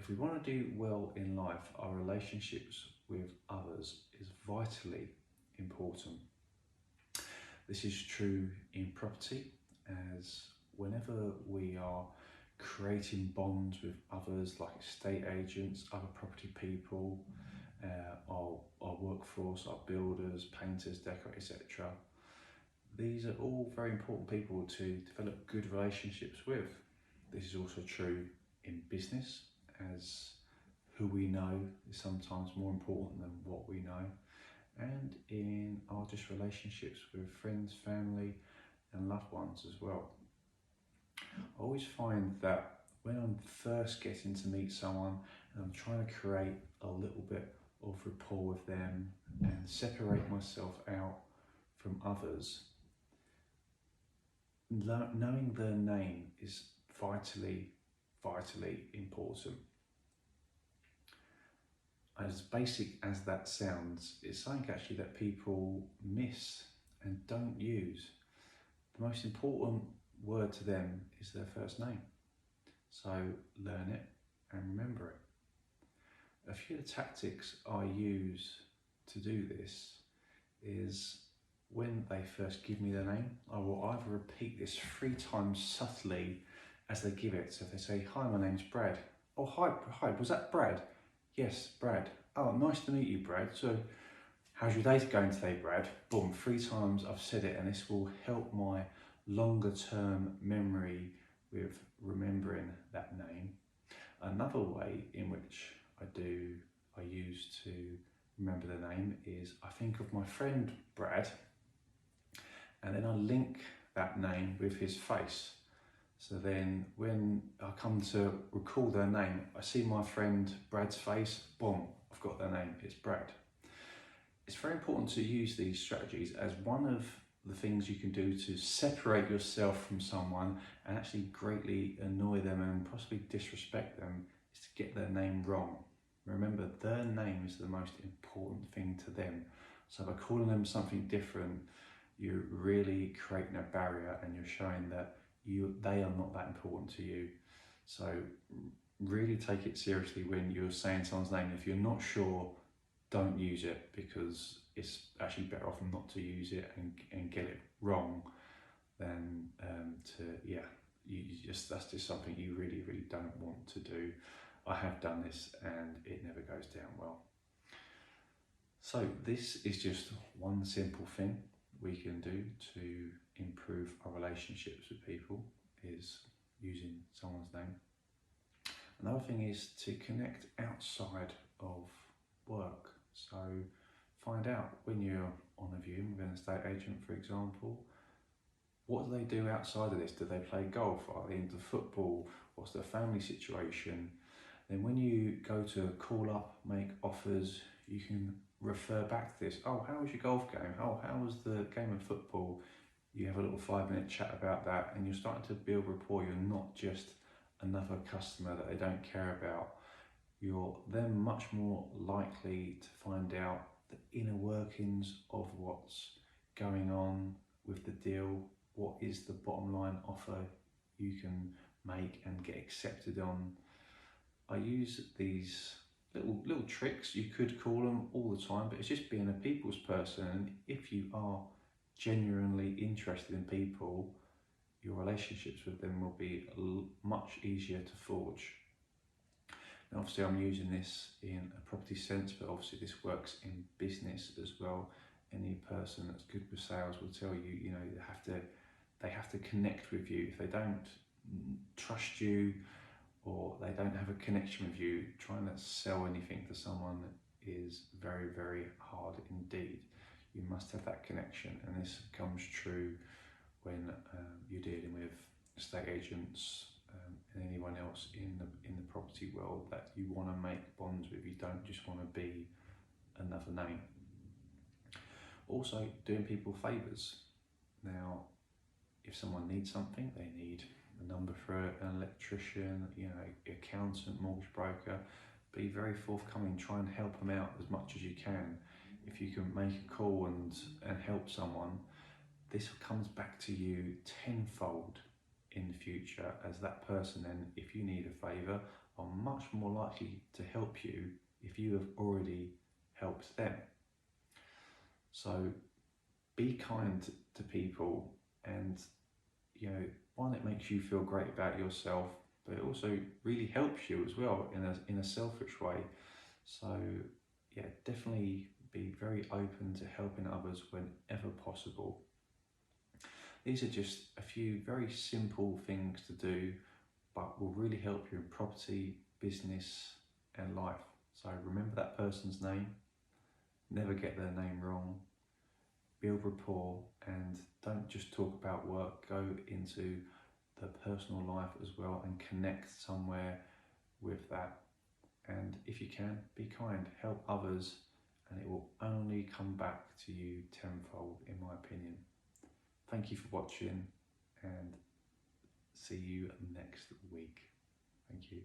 If we want to do well in life, our relationships with others is vitally important. This is true in property, as whenever we are creating bonds with others like estate agents, other property people, our workforce, our builders, painters, decorators, etc. These are all very important people to develop good relationships with. This is also true in business, as who we know is sometimes more important than what we know, and in our just relationships with friends, family, and loved ones as well. I always find that when I'm first getting to meet someone and I'm trying to create a little bit of rapport with them and separate myself out from others, knowing their name is vitally important. As basic as that sounds, it's something actually that people miss and don't use. The most important word to them is their first name. So learn it and remember it. A few of the tactics I use to do this is when they first give me their name, I will either repeat this 3 times subtly as they give it. So if they say, "Hi, my name's Brad." "Oh, hi, was that Brad?" "Yes, Brad." "Oh, nice to meet you, Brad. So how's your day going today, Brad?" Boom, 3 times I've said it, and this will help my longer term memory with remembering that name. Another way in which I use to remember the name is I think of my friend Brad, and then I link that name with his face. So then when I come to recall their name, I see my friend Brad's face, boom, I've got their name, it's Brad. It's very important to use these strategies, as one of the things you can do to separate yourself from someone and actually greatly annoy them and possibly disrespect them is to get their name wrong. Remember, their name is the most important thing to them. So by calling them something different, you're really creating a barrier and you're showing that they are not that important to you. So really take it seriously when you're saying someone's name. If you're not sure, don't use it, because it's actually better off not to use it and get it wrong than that's just something you really don't want to do. I have done this and it never goes down well. So this is just one simple thing we can do to improve our relationships with people, is using someone's name. Another thing is to connect outside of work. So find out when you're on a viewing with an estate agent, for example, what do they do outside of this? Do they play golf? Are they into football? What's their family situation? Then when you go to call up, make offers, you can refer back to this. "Oh, how was your golf game? Oh, how was the game of football?" You have a little 5-minute chat about that, and you're starting to build rapport. You're not just another customer that they don't care about. You're then much more likely to find out the inner workings of what's going on with the deal. What is the bottom line offer you can make and get accepted on? I use these little tricks, you could call them, all the time, but it's just being a people's person. And if you are genuinely interested in people, your relationships with them will be much easier to forge. Now, obviously I'm using this in a property sense, but obviously this works in business as well. Any person that's good with sales will tell you, they have to connect with you. If they don't trust you or they don't have a connection with you, trying to sell anything to someone is very hard indeed. You must have that connection, and this comes true when you're dealing with estate agents and anyone else in the property world that you want to make bonds with. You don't just want to be another name. Also, doing people favours. Now, if someone needs something, they need a number for an electrician, accountant, mortgage broker, be very forthcoming. Try and help them out as much as you can. If you can make a call and help someone, this comes back to you tenfold in the future, as that person then, if you need a favour, are much more likely to help you if you have already helped them. So be kind to people, and one, it makes you feel great about yourself, but it also really helps you as well in a selfish way. So yeah, definitely be very open to helping others whenever possible. These are just a few very simple things to do, but will really help you in property, business, and life. So remember that person's name, never get their name wrong, build rapport, and don't just talk about work, go into the personal life as well and connect somewhere with that. And if you can, be kind, help others, and it will only come back to you tenfold, in my opinion. Thank you for watching, and see you next week. Thank you.